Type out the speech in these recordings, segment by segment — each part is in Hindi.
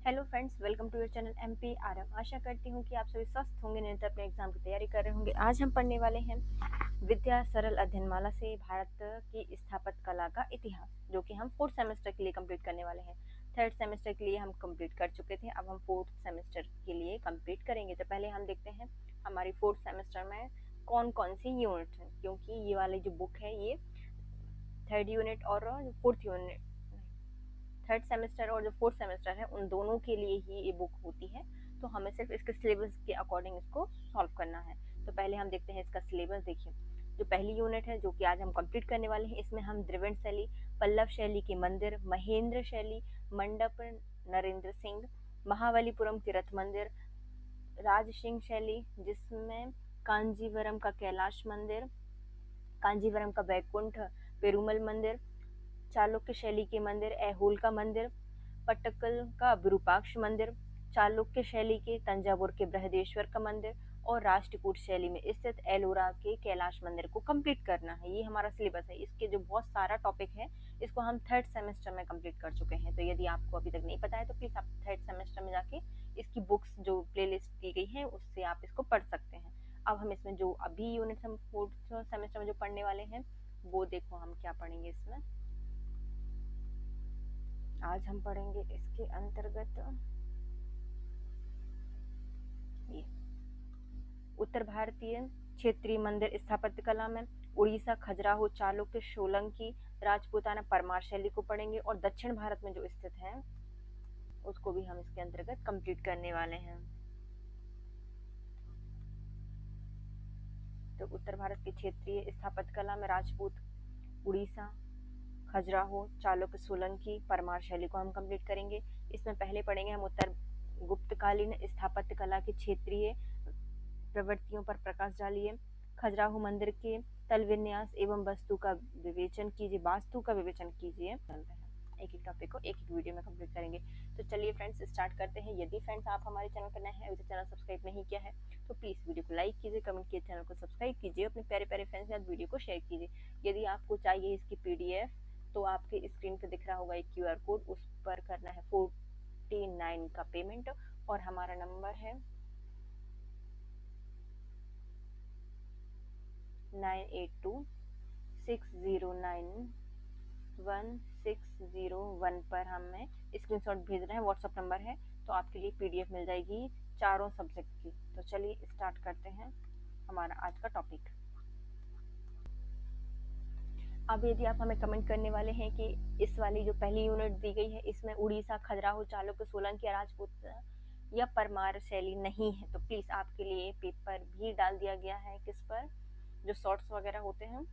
Hello friends, welcome to your channel MPRM। आशा करती हूँ कि आप सभी स्वस्थ होंगे, निरंतर अपने एग्जाम की तैयारी कर रहे होंगे। आज हम पढ़ने वाले हैं विद्या सरल अध्ययनमाला से भारत की स्थापत्य कला का इतिहास, जो कि हम 4th सेमेस्टर के लिए कंप्लीट करने वाले हैं। 3rd सेमेस्टर के लिए हम कंप्लीट कर चुके थे, अब हम 4th सेमेस्टर के लिए कंप्लीट करेंगे। तो पहले हम देखते हैं हमारी 4th सेमेस्टर में कौन कौन सी यूनिट है, क्योंकि ये वाली जो बुक है ये 3rd यूनिट और 4th यूनिट, 3rd सेमेस्टर और जो 4th सेमेस्टर है उन दोनों के लिए ही ये बुक होती है। तो हमें सिर्फ इसके सिलेबस के अकॉर्डिंग इसको सॉल्व करना है। तो पहले हम देखते हैं इसका सिलेबस। देखिए, जो पहली यूनिट है जो कि आज हम कंप्लीट करने वाले हैं, इसमें हम द्रविड़ शैली, पल्लव शैली के मंदिर, महेंद्र शैली, मंडप नरेंद्र सिंह, महाबलीपुरम के रथ मंदिर, राज सिंह शैली जिसमें कांजीवरम का कैलाश मंदिर, कांजीवरम का वैकुंठ पेरुमल मंदिर, चालुक्य शैली के मंदिर ऐहोल का मंदिर, पट्टकल का विरूपाक्ष मंदिर, चालुक्य शैली के तंजावुर के बृहदेश्वर का मंदिर और राष्ट्रकूट शैली में स्थित एलोरा के कैलाश मंदिर को कंप्लीट करना है। ये हमारा सिलेबस है। इसके जो बहुत सारा टॉपिक है इसको हम 3rd सेमेस्टर में कंप्लीट कर चुके हैं। तो यदि आपको अभी तक नहीं पता है तो प्लीज आप 3rd सेमेस्टर में जाके इसकी बुक्स जो प्लेलिस्ट दी गई है उससे आप इसको पढ़ सकते हैं। अब हम इसमें जो अभी यूनिट हम 4th सेमेस्टर में जो पढ़ने वाले हैं वो देखो हम क्या पढ़ेंगे इसमें। आज हम पढ़ेंगे इसके अंतर्गत ये उत्तर भारतीय क्षेत्रीय मंदिर स्थापत्य कला में उड़ीसा, खजुराहो, चालुक्य, सोलंकी, राजपूताना, परमार शैली को पढ़ेंगे और दक्षिण भारत में जो स्थित है उसको भी हम इसके अंतर्गत कंप्लीट करने वाले हैं। तो उत्तर भारत की क्षेत्रीय स्थापत्य कला में राजपूत, उड़ीसा, खजुराहो, चालुक्य, सोलंकी, परमार शैली को हम कंप्लीट करेंगे। इसमें पहले पढ़ेंगे हम उत्तर गुप्तकालीन स्थापत्य कला की क्षेत्रीय प्रवृत्तियों पर प्रकाश डालिए। खजुराहो मंदिर के तल विन्यास एवं वास्तु का विवेचन कीजिए। एक एक टॉपिक को एक एक वीडियो में कंप्लीट करेंगे। तो चलिए फ्रेंड्स स्टार्ट करते हैं। यदि फ्रेंड्स आप हमारे चैनल पर नए हैं, अभी चैनल सब्सक्राइब नहीं किया है तो प्लीज वीडियो को लाइक कीजिए, कमेंट कीजिए, चैनल को सब्सक्राइब कीजिए, अपने प्यारे प्यारे फ्रेंड्स के साथ वीडियो को शेयर कीजिए। यदि आपको चाहिए इसकी PDF तो आपके स्क्रीन पर दिख रहा होगा एक QR कोड, उस पर करना है 49 का पेमेंट और हमारा नंबर है 9826091601 पर हमें स्क्रीनशॉट भेजना है। व्हाट्सएप नंबर है, तो आपके लिए PDF मिल जाएगी चारों सब्जेक्ट की। तो चलिए स्टार्ट करते हैं हमारा आज का टॉपिक। अब यदि आप हमें कमेंट करने वाले हैं कि इस वाली जो पहली यूनिट दी गई है इसमें उड़ीसा, खजुराहो, चालुक्य, सोलंकी, राजपूत या परमार शैली नहीं है, तो प्लीज आपके लिए पेपर भी डाल दिया गया है। किस पर? जो शॉर्ट्स वगैरह होते हैं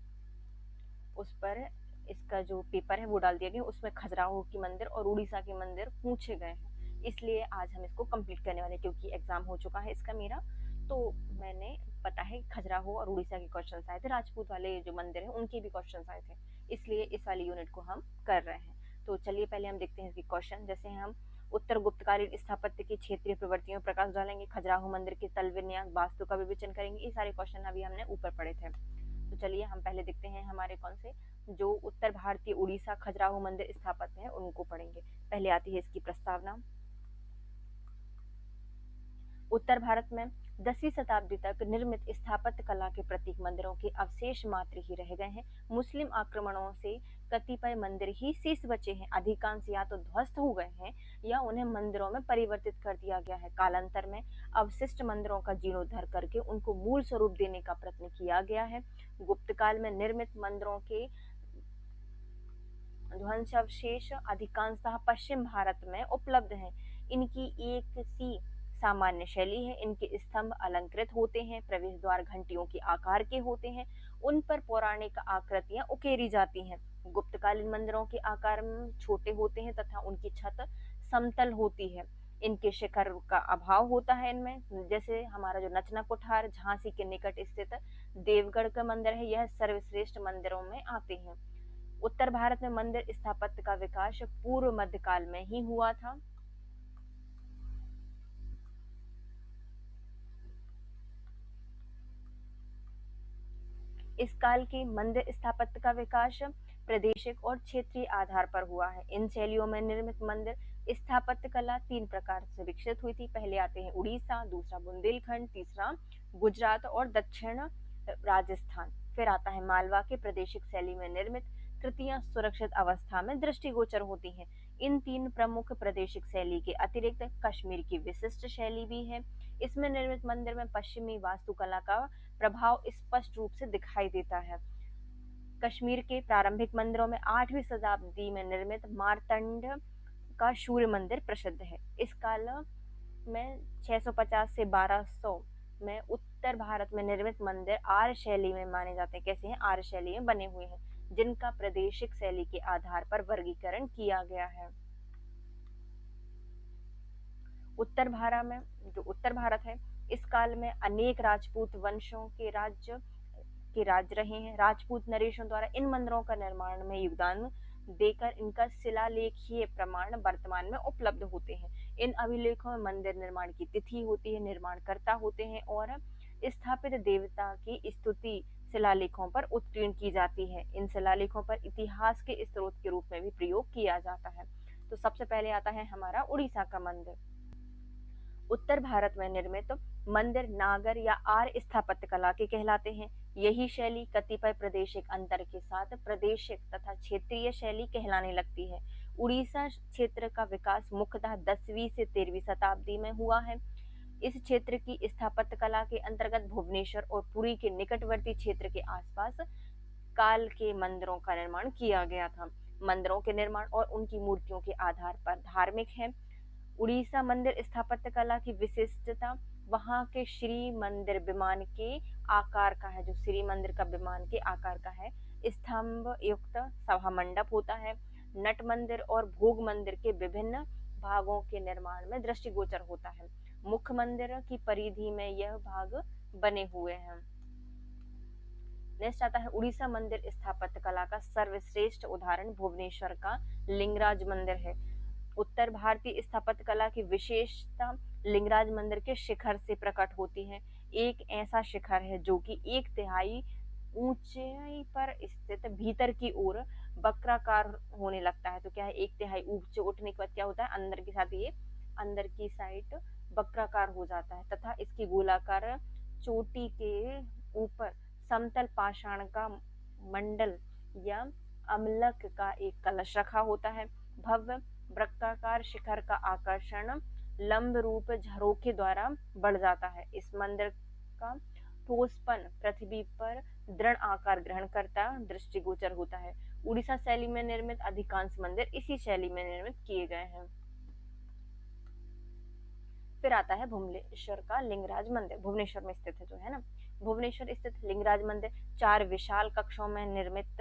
उस पर इसका जो पेपर है वो डाल दिया गया। उसमें खजुराहो की मंदिर और उड़ीसा के मंदिर पूछे गए हैं, इसलिए आज हम इसको कंप्लीट करने वाले, क्योंकि एग्जाम हो चुका है इसका मेरा। तो मैंने पता है खजुराहो और उड़ीसा के क्वेश्चन आए थे, राजपूत वाले जो मंदिर है उनके भी क्वेश्चन आए थे, इसलिए इस वाली यूनिट को हम कर रहे हैं। तो चलिए पहले हम देखते हैं इसके क्वेश्चन। जैसे हम उत्तर गुप्तकालीन स्थापत्य की क्षेत्रीय प्रवृत्तियों पर प्रकाश डालेंगे, खजुराहो मंदिर के तल विन्यास, वास्तु का विवेचन करेंगे। ये सारे क्वेश्चन अभी हमने ऊपर पढ़े थे। तो चलिए हम पहले देखते हैं हमारे कौन से जो उत्तर भारतीय उड़ीसा खजुराहो मंदिर स्थापत्य है उनको पढ़ेंगे। पहले आती है इसकी प्रस्तावना। उत्तर भारत में 10वीं शताब्दी तक निर्मित स्थापत्य कला के प्रतीक मंदिरों के अवशेष मात्र ही रह गए हैं। मुस्लिम आक्रमणों से कतिपय मंदिर ही शेष बचे हैं। अधिकांश या तो ध्वस्त हो गए हैं या उन्हें मंदिरों में परिवर्तित कर दिया गया है। कालांतर में अवशिष्ट मंदिरों का जीर्णोद्धार करके उनको मूल स्वरूप देने का प्रयत्न किया गया है। गुप्त काल में निर्मित मंदिरों के ध्वंसावशेष अधिकांशतः पश्चिम भारत में उपलब्ध हैं। इनकी एक सी सामान्य शैली है। इनके स्तंभ अलंकृत होते हैं, प्रवेश द्वार घंटियों के आकार के होते हैं, उन पर पौराणिक आकृतियां उकेरी जाती हैं। गुप्तकालीन मंदिरों के आकार छोटे होते हैं तथा उनकी छत समतल होती है। इनके शिखर का अभाव होता है इनमें। जैसे हमारा जो नचना कुठार झांसी के निकट स्थित देवगढ़ का मंदिर है, यह सर्वश्रेष्ठ मंदिरों में आते हैं। उत्तर भारत में मंदिर स्थापत्य का विकास पूर्व मध्यकाल में ही हुआ था। इस काल की मंदिर स्थापत्य का विकास प्रादेशिक और क्षेत्रीय आधार पर हुआ है। इन शैलियों में निर्मित मंदिर स्थापत्य कला तीन प्रकार से विकसित हुई थी। पहले आते हैं उड़ीसा, दूसरा बुंदेलखंड, तीसरा गुजरात और दक्षिण राजस्थान। फिर आता है मालवा के प्रादेशिक शैली में निर्मित कृतियां सुरक्षित अवस्था में दृष्टिगोचर होती हैं। इन तीन प्रमुख प्रादेशिक शैली के अतिरिक्त कश्मीर की विशिष्ट शैली भी है। इसमें निर्मित मंदिर में पश्चिमी वास्तुकला का प्रभाव स्पष्ट रूप से दिखाई देता है। कश्मीर के प्रारंभिक मंदिरों में 8वीं शताब्दी में निर्मित मार्तंड का सूर्य मंदिर प्रसिद्ध है। इस काल में 650 से 1200 में उत्तर भारत में निर्मित मंदिर आर्य शैली में माने जाते हैं। कैसे हैं? आर्य शैली में बने हुए हैं, जिनका प्रादेशिक शैली के आधार पर वर्गीकरण किया गया है। उत्तर भारत है, इस काल में अनेक राजपूत वंशों के राज्य रहे हैं। राजपूत नरेशों द्वारा इन मंदिरों का निर्माण में योगदान देकर इनका शिलालेखीय प्रमाण वर्तमान में उपलब्ध होते हैं। इन अभिलेखों में मंदिर निर्माण की तिथि होती है, निर्माणकर्ता होते हैं और स्थापित देवता की स्तुति शिलालेखों पर उत्कीर्ण की जाती है। इन शिलालेखों पर इतिहास के स्रोत के रूप में भी प्रयोग किया जाता है। तो सबसे पहले आता है हमारा उड़ीसा का मंदिर। उत्तर भारत में निर्मित मंदिर नागर या आर्य स्थापत्य कला के कहलाते हैं। यही शैली कतिपय प्रादेशिक अंतर के साथ प्रादेशिक तथा क्षेत्रीय शैली कहलाने लगती है। उड़ीसा क्षेत्र का विकास मुख्यतः 10वीं से 13वीं शताब्दी में हुआ है। इस क्षेत्र की स्थापत्य कला के अंतर्गत भुवनेश्वर और पुरी के निकटवर्ती क्षेत्र के आसपास काल के मंदिरों का निर्माण किया गया था। मंदिरों के निर्माण और उनकी मूर्तियों के आधार पर धार्मिक है। उड़ीसा मंदिर स्थापत्य कला की विशिष्टता वहां के श्री मंदिर विमान के आकार का है। जो श्री मंदिर का विमान के आकार का है, स्तंभ युक्त सभा मंडप होता है। नट मंदिर और भोग मंदिर के विभिन्न भागों के निर्माण में दृष्टिगोचर होता है। मुख्य मंदिर की परिधि में यह भाग बने हुए हैं। नेक्स्ट आता है उड़ीसा मंदिर स्थापत्य कला का सर्वश्रेष्ठ उदाहरण भुवनेश्वर का लिंगराज मंदिर है। उत्तर भारतीय स्थापत्य कला की विशेषता लिंगराज मंदिर के शिखर से प्रकट होती है। एक ऐसा शिखर है जो कि 1/3 ऊंचाई पर स्थित भीतर की ओर वक्राकार होने लगता है। तो क्या है? 1/3 ऊंचे उठने के बाद क्या होता है? अंदर के साथ ये अंदर की साइड वक्राकार हो जाता है तथा इसकी गोलाकार चोटी के ऊपर समतल पाषाण का मंडल या अमलक का एक कलश रखा होता है। भव्य वृत्ताकार शिखर का आकर्षण लंब रूप झरोखे द्वारा बढ़ जाता है। इस मंदिर का ठोसपन पृथ्वी पर दृढ़ आकार ग्रहण करता दृष्टिगोचर होता है। उड़ीसा शैली में निर्मित अधिकांश मंदिर इसी शैली में निर्मित किए गए हैं। फिर आता है भुवनेश्वर का लिंगराज मंदिर। भुवनेश्वर में स्थित है जो है ना, भुवनेश्वर स्थित लिंगराज मंदिर 4 विशाल कक्षों में निर्मित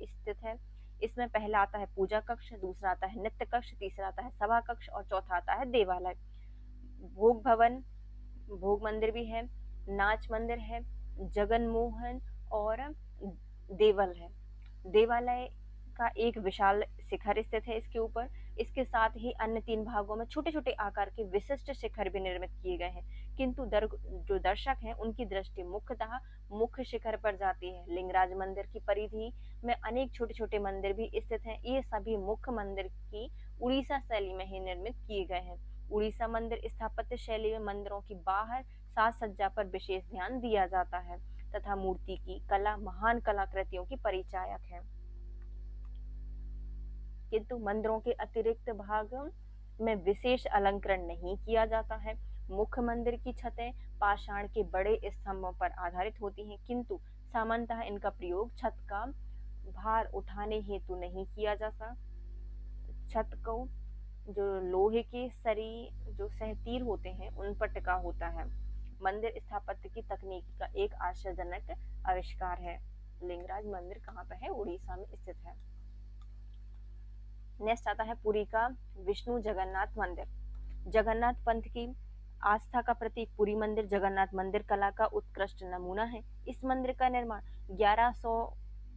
स्थित है। इसमें पहला आता है पूजा कक्ष, दूसरा आता है नित्य कक्ष, तीसरा आता है सभा कक्ष और चौथा आता है देवालय। भोग भवन, भोग मंदिर भी है, नाच मंदिर है, जगनमोहन और देवल है। देवालय का एक विशाल शिखर स्थित है इसके ऊपर। इसके साथ ही अन्य 3 भागों में छोटे छोटे आकार के विशिष्ट शिखर भी निर्मित किए गए हैं, किंतु जो दर्शक हैं उनकी दृष्टि मुख्यतः मुख्य शिखर पर जाती है। लिंगराज मंदिर की परिधि में अनेक छोटे छोटे मंदिर भी स्थित हैं। ये सभी मुख्य मंदिर की उड़ीसा शैली में ही निर्मित किए गए हैं। उड़ीसा मंदिर स्थापत्य शैली में मंदिरों की बाहर साज सज्जा पर विशेष ध्यान दिया जाता है तथा मूर्ति की कला महान कलाकृतियों की परिचायक है। किंतु मंदिरों के अतिरिक्त भाग में विशेष अलंकरण नहीं किया जाता है। मुख्य मंदिर की छतें पाषाण के बड़े स्तंभों पर आधारित होती हैं, किंतु सामान्यतः इनका प्रयोग छत का भार उठाने हेतु नहीं किया जाता। छत को जो लोहे के सरी जो सहतीर होते हैं उन पर टिका होता है। मंदिर स्थापत्य की तकनीक का एक आश्चर्यजनक आविष्कार है। लिंगराज मंदिर कहाँ पे है? उड़ीसा में स्थित है। नेक्स्ट आता है पुरी का विष्णु जगन्नाथ मंदिर। जगन्नाथ पंथ की आस्था का प्रतीक पुरी मंदिर जगन्नाथ मंदिर कला का उत्कृष्ट नमूना है। इस मंदिर का निर्माण 1100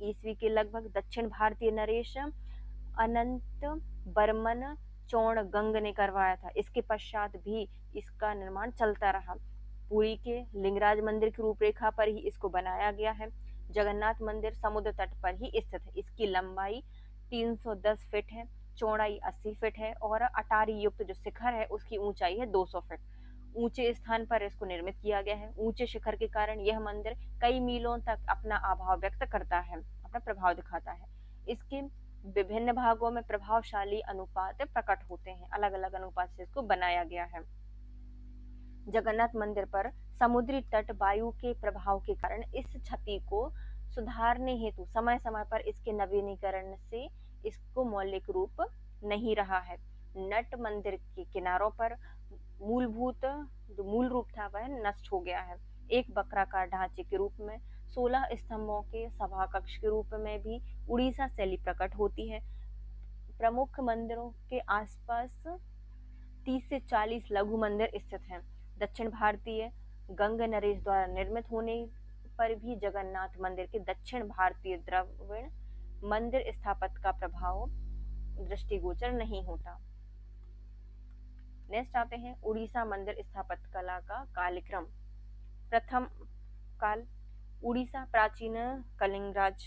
ईस्वी के लगभग दक्षिण भारतीय नरेश अनंत बर्मन चौड़गंग ने करवाया था। इसके पश्चात भी इसका निर्माण चलता रहा। पुरी के लिंगराज मंदिर की रूपरेखा पर ही इसको बनाया गया है। जगन्नाथ मंदिर समुद्र तट पर ही स्थित है। इसकी लंबाई 310 फीट है। चौड़ाई 80 फीट है और अटारी युक्त जो शिखर है उसकी ऊंचाई है 200 फीट। ऊंचे स्थान पर इसको निर्मित किया गया है। ऊंचे शिखर के कारण यह मंदिर कई मीलों तक अपना अभाव व्यक्त करता है, अपना प्रभाव दिखाता है। इसके विभिन्न भागों में प्रभावशाली अनुपात प्रकट होते हैं, अलग अलग अनुपात से इसको बनाया गया है। जगन्नाथ मंदिर पर समुद्री तट वायु के प्रभाव के कारण इस क्षति को सुधारने हेतु समय समय पर इसके नवीनीकरण से इसको मौलिक रूप नहीं रहा है। नट मंदिर के किनारों पर मूलभूत जो मूल रूप था वह नष्ट हो गया है। एक वक्राकार ढांचे के रूप में 16 स्तंभों के सभा कक्ष के रूप में भी उड़ीसा शैली प्रकट होती है। प्रमुख मंदिरों के आसपास 30 से 40 लघु मंदिर स्थित हैं। दक्षिण भारतीय गंग नरेश द्वारा निर्मित होने पर भी जगन्नाथ मंदिर के दक्षिण भारतीय द्रविड़ मंदिर स्थापत्य का प्रभाव दृष्टिगोचर नहीं होता। नेक्स्ट आते हैं उड़ीसा मंदिर स्थापत्य कला का कालक्रम। प्रथम काल उड़ीसा प्राचीन कलिंग राज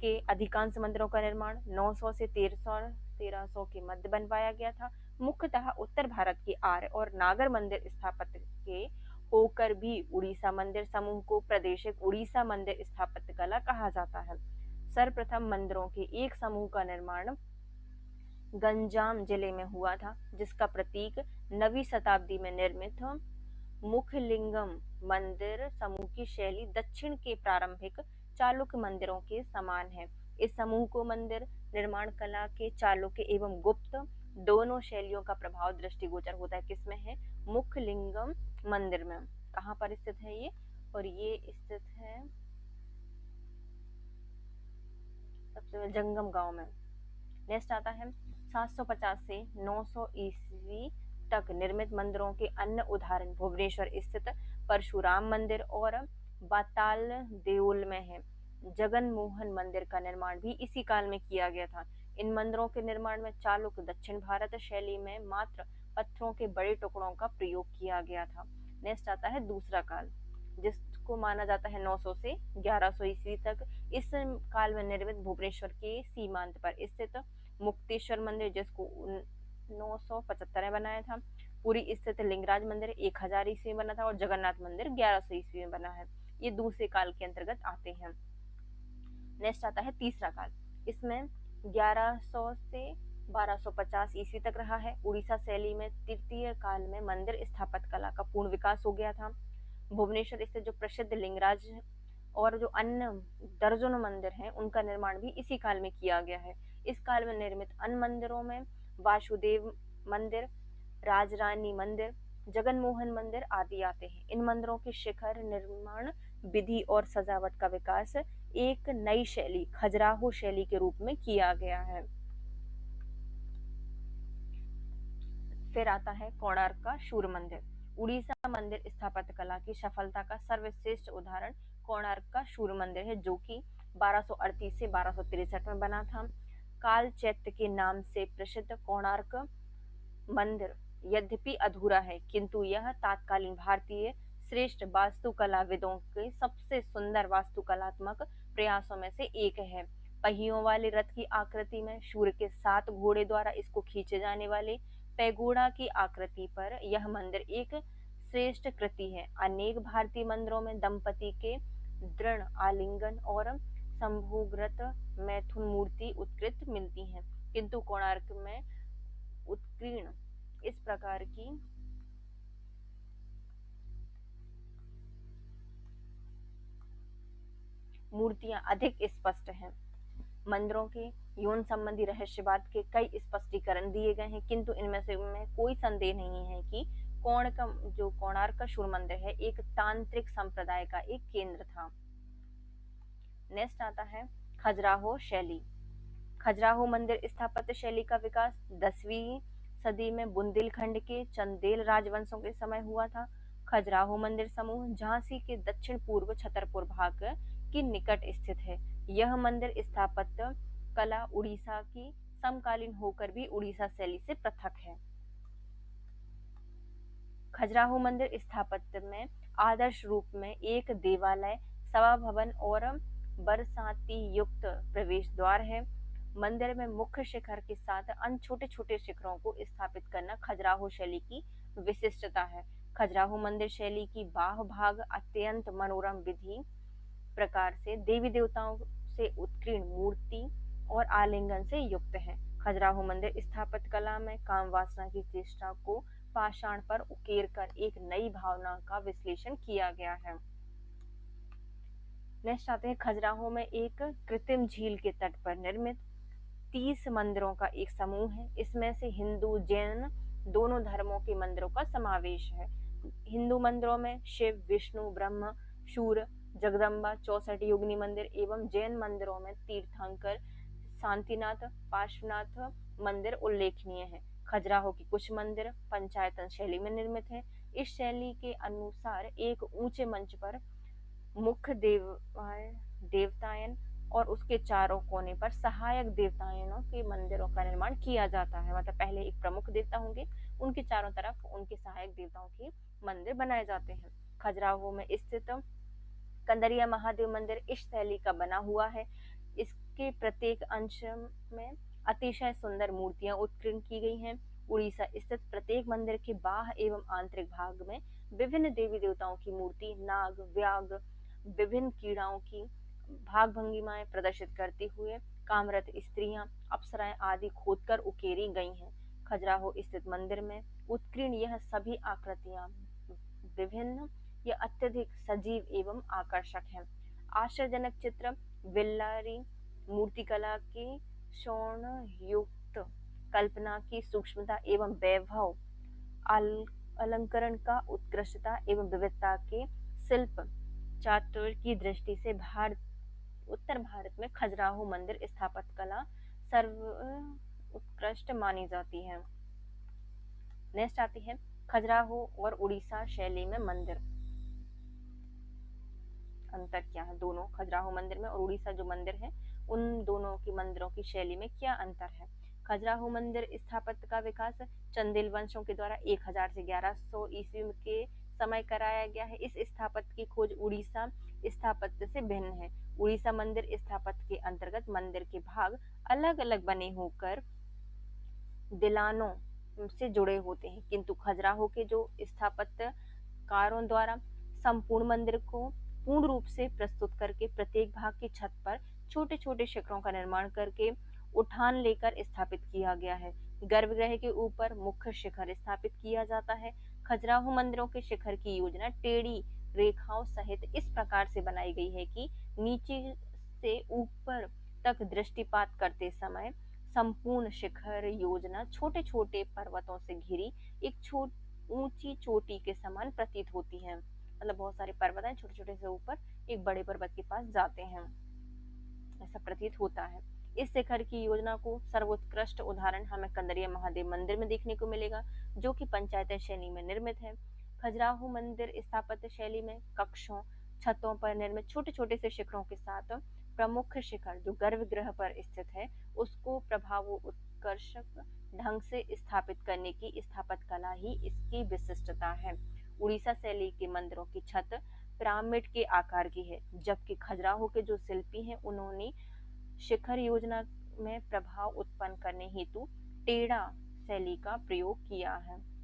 के अधिकांश मंदिरों का निर्माण 900 से 1300 के मध्य बनवाया गया था। मुख्यतः उत्तर भारत के आर्य और नागर मंदिर स्थापत्य के होकर भी उड़ीसा मंदिर समूह को प्रादेशिक उड़ीसा मंदिर स्थापत्य कला कहा जाता है। सर्वप्रथम मंदिरों के एक समूह का निर्माण गंजाम जिले में हुआ था, जिसका प्रतीक 9वीं शताब्दी में निर्मित मुखलिंगम मंदिर समूह की शैली दक्षिण के प्रारंभिक चालुक्य मंदिरों के समान है। इस समूह को मंदिर निर्माण कला के चालुक्य एवं गुप्त दोनों शैलियों का प्रभाव दृष्टिगोचर होता है। किसमें है? मुखलिंगम मंदिर में। कहाँ पर स्थित है ये? और ये स्थित है सबसे पहले जंगम गांव में। नेक्स्ट आता है 750 से 900 ईस्वी तक निर्मित मंदिरों के अन्य उदाहरण भुवनेश्वर स्थित परशुराम मंदिर और बाताल देउल में है। जगन मोहन मंदिर का निर्माण भी इसी काल में किया गया था। इन मंदिरों के निर्माण में चालुक्य दक्षिण भारत शैली में मात्र पत्थरों के बड़े टुकड़ों का प्रयोग किया गया था। नेक्स्ट आता है दूसरा काल, जिसको माना जाता है 900 से 1100 ईस्वी तक। इस काल में निर्मित भुवनेश्वर के सीमांत पर स्थित मुक्तेश्वर मंदिर, जिसको 975 में बनाया था। पुरी स्थित लिंगराज मंदिर 1000 ईस्वी में बना था और जगन्नाथ मंदिर 1100 ईस्वी में बना है। ये दूसरे काल के अंतर्गत आते हैं। नेक्स्ट आता है तीसरा काल। इसमें 1100 से 1250 ईस्वी तक रहा है। उड़ीसा शैली में तृतीय काल में मंदिर स्थापत्य कला का पूर्ण विकास हो गया था। भुवनेश्वर स्थित जो प्रसिद्ध लिंगराज और जो अन्य दर्जनों मंदिर हैं उनका निर्माण भी इसी काल में किया गया है। इस काल में निर्मित अन्य मंदिरों में वासुदेव मंदिर, राजरानी मंदिर, जगन मोहन मंदिर आदि आते हैं। इन मंदिरों के शिखर निर्माण विधि और सजावट का विकास एक नई शैली खजुराहो शैली के रूप में किया गया है। फिर आता है कोणार्क का सूर्य मंदिर। उड़ीसा मंदिर स्थापत्य कला की सफलता का सर्वश्रेष्ठ उदाहरण कोणार्क का सूर्य मंदिर है, जो कि 1238 से 1263 में बना था। काल चैत्य के नाम से प्रसिद्ध कोणार्क मंदिर यद्यपि अधूरा है, किंतु यह तत्कालीन भारतीय श्रेष्ठ वास्तुकलाविदों के सबसे सुंदर वास्तुकलात्मक प्रयासों में से एक है। पहियों वाले रथ की आकृति में सूर्य के 7 घोड़े द्वारा इसको खींचे जाने वाले पैगोडा की आकृति पर यह मंदिर एक श्रेष्ठ कृति है। अनेक भारतीय मंदिरों में दंपति के दृढ़ आलिंगन और संभोगरत मैथुन मूर्ति उत्कृत मिलती है, किंतु कोणार्क में उत्कीर्ण इस प्रकार की मूर्तियां अधिक स्पष्ट हैं। मंदिरों के यौन संबंधी रहस्यवाद के कई स्पष्टीकरण दिए गए हैं, किंतु इनमें से कोई संदेह नहीं है कि कोणार्क का सूर्य मंदिर है एक तांत्रिक संप्रदाय का एक केंद्र था। नेक्स्ट आता है खजुराहो शैली। खजुराहो मंदिर स्थापत्य शैली का विकास 10वीं सदी में बुंदेलखंड के चंदेल राजवंशों के समय हुआ था। खजुराहो मंदिर समूह झांसी के दक्षिण पूर्व छतरपुर भाग के निकट स्थित है। यह मंदिर स्थापत्य कला उड़ीसा की समकालीन होकर भी उड़ीसा शैली से पृथक है। खजुराहो मंदिर स्थापत्य में आदर्श रूप में एक देवालय, सभा भवन और बरसाती युक्त प्रवेश द्वार है। मंदिर में मुख्य शिखर के साथ अन्य छोटे छोटे शिखरों को स्थापित करना खजुराहो शैली की विशिष्टता है। खजुराहो मंदिर शैली की बाह भाग अत्यंत मनोरम विधि प्रकार से देवी देवताओं से उत्कीर्ण मूर्ति और आलिंगन से युक्त है। खजुराहो मंदिर स्थापत्य कला में काम वासना की चेष्टा को पाषाण पर उकेर कर एक नई भावना का विश्लेषण किया गया है। नेक्स्ट आते हैं, खजुराहो में एक कृत्रिम झील के तट पर निर्मित 30 मंदिरों का एक समूह है। इसमें से हिंदू जैन दोनों धर्मों के मंदिरों का समावेश है। हिंदू मंदिरों में शिव, विष्णु, ब्रह्मा, सूर्य, जगदम्बा, 64 योगिनी मंदिर एवं जैन मंदिरों में तीर्थंकर, शांतिनाथ, पार्श्वनाथ मंदिर उल्लेखनीय है। खजुराहो के कुछ मंदिर पंचायतन शैली में निर्मित है। इस शैली के अनुसार एक ऊंचे मंच पर मुख्य देवतायन और उसके चारों कोने पर सहायक देवतायनों के मंदिरों का निर्माण किया जाता है। मतलब पहले एक प्रमुख देवता होंगे, उनके चारों तरफ उनके सहायक देवताओं के मंदिर बनाए जाते हैं। खजुराहो में स्थित कंदरिया महादेव मंदिर इस शैली का बना हुआ है। इसके प्रत्येक अंश में अतिशय सुंदर मूर्तियां उत्कीर्ण की गई हैं। उड़ीसा स्थित प्रत्येक मंदिर के बाह्य एवं आंतरिक भाग में विभिन्न देवी देवताओं की मूर्ति, नाग, व्याघ्र, विभिन्न कीड़ाओं की भाग भंगिमाएं प्रदर्शित करते हुए कामरत स्त्रियां, अप्सराएं आदि खोदकर उकेरी गई हैं। खजुराहो स्थित मंदिर में उत्कीर्ण यह सभी आकृतियां विभिन्न या अत्यधिक सजीव एवं आकर्षक हैं। आश्चर्यजनक चित्र, विल्लारी मूर्तिकला की स्वर्ण युक्त कल्पना की सूक्ष्मता एवं वैभव, अलंकरण का उत्कृष्टता एवं विविधता के शिल्प चातुर्य की दृष्टि से उत्तर भारत में खजुराहो मंदिर स्थापत्य कला सर्वोत्कृष्ट मानी जाती है। नेक्स्ट आती है, खजुराहो और उड़ीसा शैली में मंदिर अंतर क्या है। दोनों खजुराहो मंदिर में और उड़ीसा जो मंदिर है उन दोनों की मंदिरों की शैली में क्या अंतर है। खजुराहो मंदिर स्थापत्य का विकास चंदेल वंशों के द्वारा 1000 से 1100 ईस्वी के समय कराया गया है। इस स्थापत्य की खोज उड़ीसा स्थापत्य से भिन्न है। उड़ीसा मंदिर स्थापत्य के अंतर्गत मंदिर के भाग अलग अलग बने होकर दिलानों से जुड़े होते हैं, किंतु खजुराहो के जो स्थापत्यकारों द्वारा संपूर्ण मंदिर को पूर्ण रूप से प्रस्तुत करके प्रत्येक भाग की छत पर छोटे छोटे शिखरों का निर्माण करके उठान लेकर स्थापित किया गया है। गर्भगृह के ऊपर मुख्य शिखर स्थापित किया जाता है। खजुराहो मंदिरों के शिखर की योजना टेढ़ी रेखाओं सहित इस प्रकार से बनाई गई है कि नीचे से ऊपर तक दृष्टिपात करते समय संपूर्ण शिखर योजना छोटे छोटे पर्वतों से घिरी एक ऊंची चोटी के समान प्रतीत होती है। मतलब बहुत सारे पर्वत हैं, छोटे छोटे से ऊपर एक बड़े पर्वत के पास जाते हैं, ऐसा प्रतीत होता है। इस शिखर की योजना को सर्वोत्कृष्ट उदाहरण हमें कंदरिया महादेव मंदिर में देखने को मिलेगा, जो कि पंचायत शैली में निर्मित है। खजुराहो मंदिर स्थापत्य शैली में कक्षों, छतों पर निर्मित छोटे छोटे से शिखरों के साथ प्रमुख शिखर जो गर्भगृह पर स्थित है उसको प्रभाव उत्कर्षक ढंग से स्थापित करने की स्थापत्य कला ही इसकी विशिष्टता है। उड़ीसा शैली के मंदिरों की छत पिरामिड के आकार की है, जबकि खजुराहो के जो शिल्पी हैं उन्होंने शिखर योजना में प्रभाव उत्पन्न करने हेतु टेढ़ा शैली का प्रयोग किया है।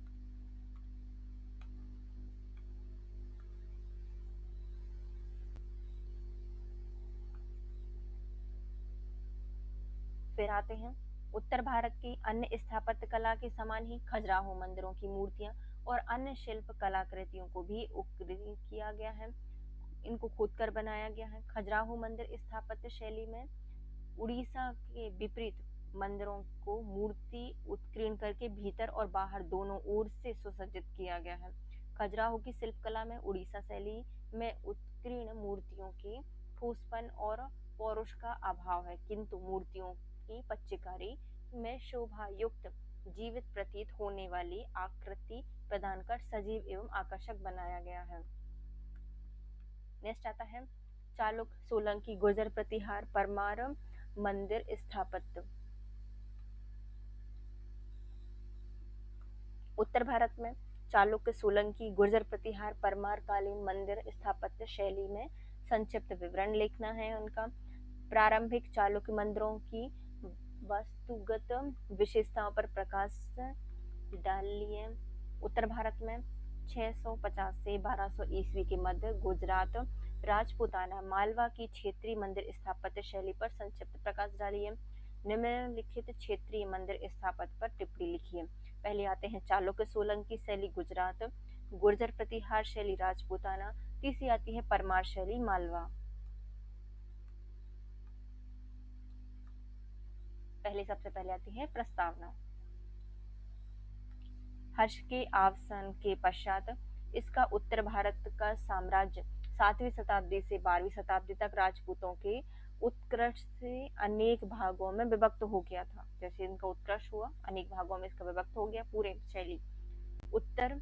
फिर आते हैं, उत्तर भारत की अन्य स्थापत्य कला के समान ही खजुराहो मंदिरों की मूर्तियां और अन्य शिल्प कलाकृतियों को भी उत्कीर्ण किया गया है, इनको खोदकर बनाया गया है। खजुराहो मंदिर स्थापत्य शैली में उड़ीसा के विपरीत मंदिरों को मूर्ति उत्कीर्ण करके भीतर और बाहर दोनों ओर से सुसज्जित किया गया है। खजुराहो की शिल्पकला में उड़ीसा शैली में उत्कीर्ण मूर्तियों के ठोसपन और पौरुष का अभाव है, किंतु मूर्तियों की पच्चीकारी में शोभा युक्त जीवित प्रतीत होने वाली आकृति प्रदान कर सजीव एवं आकर्षक बनाया गया है। नेक्स्ट आता है, चालुक्य, सोलंकी, गुर्जर प्रतिहार, परमार मंदिर स्थापत्य। उत्तर भारत में चालुक्य, सोलंकी, गुर्जर प्रतिहार, परमार कालीन मंदिर स्थापत्य शैली में संक्षिप्त विवरण लिखना है उनका। प्रारंभिक चालुक्य मंदिरों की वास्तुगत विशेषताओं पर प्रकाश डालिए। उत्तर भारत में 650 से 1200 ईस्वी के मध्य गुजरात राजपूताना मालवा की क्षेत्रीय मंदिर स्थापत्य शैली पर संक्षिप्त प्रकाश डालिए। निम्नलिखित क्षेत्रीय मंदिर स्थापत्य पर टिप्पणी लिखिए। पहले आते हैं चालुक्य सोलंकी शैली गुजरात, गुर्जर प्रतिहार शैली राजपूताना, तीसरी आती है परमार शैली मालवा। सबसे पहले आती है प्रस्तावना। हर्ष के अवसान के पश्चात इसका उत्तर भारत का साम्राज्य 7वीं शताब्दी से 12वीं शताब्दी तक राजपूतों के उत्कर्ष से अनेक भागों में विभक्त हो गया था। जैसे इनका उत्कर्ष हुआ, अनेक भागों में इसका विभक्त हो गया पूरे शैली। उत्तर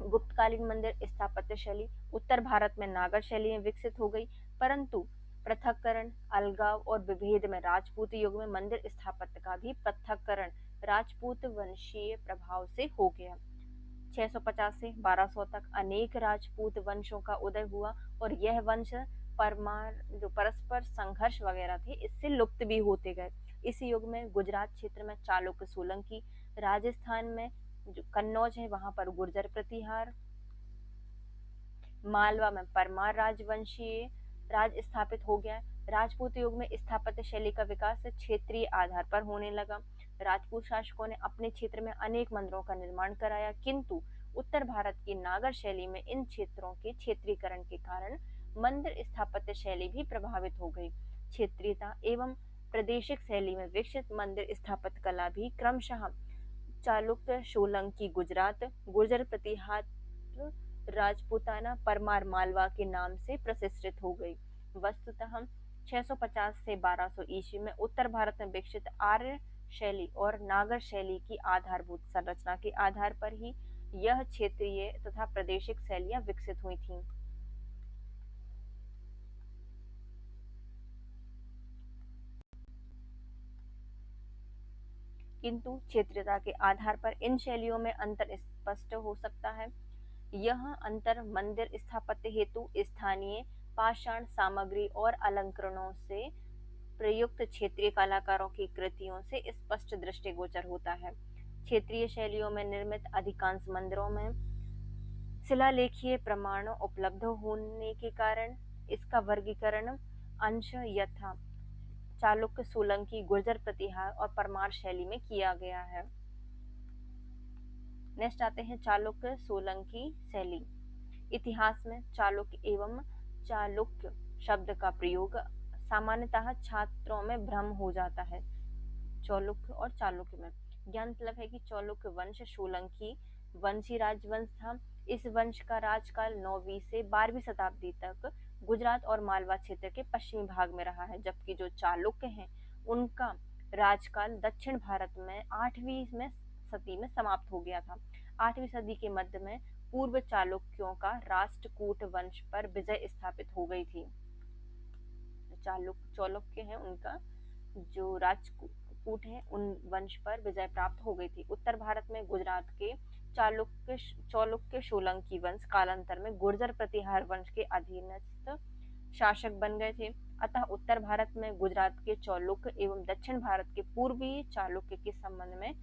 गुप्तकालीन मंदिर स्थापत्य शैली उत्तर भारत में नागर शैली में विकसित हो गई, परंतु पृथक्करण, अलगाव और विभेद में राजपूत युग में मंदिर स्थापत्य का भी पृथक्करण राजपूत वंशीय प्रभाव से हो गया। 650 से 1200 तक अनेक राजपूत वंशों का उदय हुआ और यह वंश जो परस्पर संघर्ष वगैरह थे इससे लुप्त भी होते गए। इस युग में गुजरात क्षेत्र में चालुक्य सोलंकी, राजस्थान में जो कन्नौज है वहां पर गुर्जर प्रतिहार, मालवा में परमार राजवंशीय राज स्थापित हो गया। राजपूत युग में स्थापत्य शैली का विकास क्षेत्रीय आधार पर होने लगा। राजपूत शासकों ने अपने क्षेत्र में अनेक मंदिरों का निर्माण कराया, किंतु उत्तर भारत की नागर शैली में इन क्षेत्रों के क्षेत्रीकरण के कारण मंदिर स्थापत्य शैली भी प्रभावित हो गई। क्षेत्रीयता एवं प्रादेशिक शैली में विकसित मंदिर स्थापत्य कला भी क्रमशः चालुक्य सोलंकी गुजरात, गुर्जर प्रतिहार राजपूताना, परमार मालवा के नाम से प्रतिष्ठित हो गई। वस्तुतः 650 से 1200 ईस्वी में उत्तर भारत में विकसित आर्य शैली और नागर शैली की आधारभूत संरचना के आधार पर ही यह क्षेत्रीय तथा प्रादेशिक शैलियां विकसित हुई थीं। किंतु क्षेत्रीयता के आधार पर इन शैलियों में अंतर स्पष्ट हो सकता है। यह अंतर मंदिर स्थापत्य हेतु स्थानीय पाषाण सामग्री और अलंकरणों से प्रयुक्त क्षेत्रीय कलाकारों की कृतियों से स्पष्ट दृष्टिगोचर होता है। क्षेत्रीय शैलियों में निर्मित अधिकांश मंदिरों में शिलालेखीय प्रमाण उपलब्ध होने के कारण इसका वर्गीकरण अंश यथा चालुक्य सोलंकी, गुर्जर प्रतिहार और परमार शैली में किया गया है। नेक्स्ट आते हैं चालुक्य सोलंकी शैली। इतिहास में चालुक्य एवं चालुक्य शब्द का प्रयोग सामान्यतः छात्रों में भ्रम हो जाता है। चालुक्य और चालुक्य में ज्ञान तलब है कि चालुक्य वंश सोलंकी वंशी राजवंश था। इस वंश का राजकाल 9वीं से 12वीं शताब्दी तक गुजरात और मालवा क्षेत्र के पश्चिमी भाग में रहा है, जबकि जो चालुक्य हैं उनका राजकाल दक्षिण भारत में 8वीं सदी में समाप्त हो गया था। 8वीं सदी के मध्य में पूर्व चालुक्यों का राष्ट्रकूट वंश पर विजय स्थापित हो गई थी। चालुक्य हैं उनका जो राष्ट्रकूट है उन वंश पर विजय प्राप्त हो गई थी। उत्तर भारत में गुजरात के चालुक्य सोलंकी वंश कालांतर में गुर्जर प्रतिहार वंश के अधीनस्थ शासक बन गए थे। अतः उत्तर भारत में गुजरात के चालुक्य एवं दक्षिण भारत के पूर्वी चालुक्य के संबंध में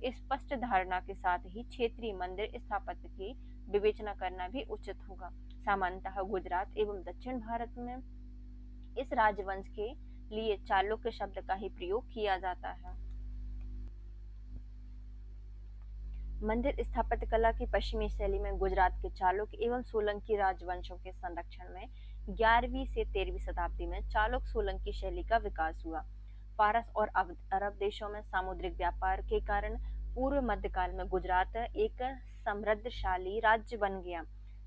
स्पष्ट धारणा के साथ ही क्षेत्रीय मंदिर स्थापत्य की विवेचना करना भी उचित होगा। सामान्यतः गुजरात एवं दक्षिण भारत में इस राजवंश के लिए चालुक्य शब्द का ही प्रयोग किया जाता है। मंदिर स्थापत्य कला की पश्चिमी शैली में गुजरात के चालुक्य एवं सोलंकी राजवंशों के संरक्षण में 11वीं से 13वीं शताब्दी में चालुक्य सोलंकी शैली का विकास हुआ। फारस और अरब देशों में सामुद्रिक व्यापार के कारण पूर्व मध्यकाल में गुजरात एक समृद्धशाली राज्य बन गया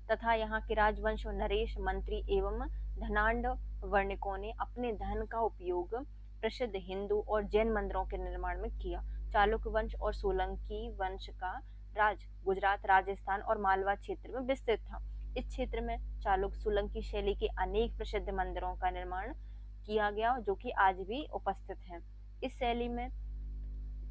तथा यहाँ के राजवंशों नरेश, मंत्री एवं धनाढ़ वर्णिकों ने अपने धन का उपयोग प्रसिद्ध हिंदू और जैन मंदिरों के निर्माण में किया। चालुक्य वंश और सोलंकी वंश का राज गुजरात, राजस्थान और मालवा क्षेत्र में विस्तृत था। इस क्षेत्र में चालुक्य सोलंकी शैली के अनेक प्रसिद्ध मंदिरों का निर्माण किया गया जो कि आज भी उपस्थित हैं। इस शैली में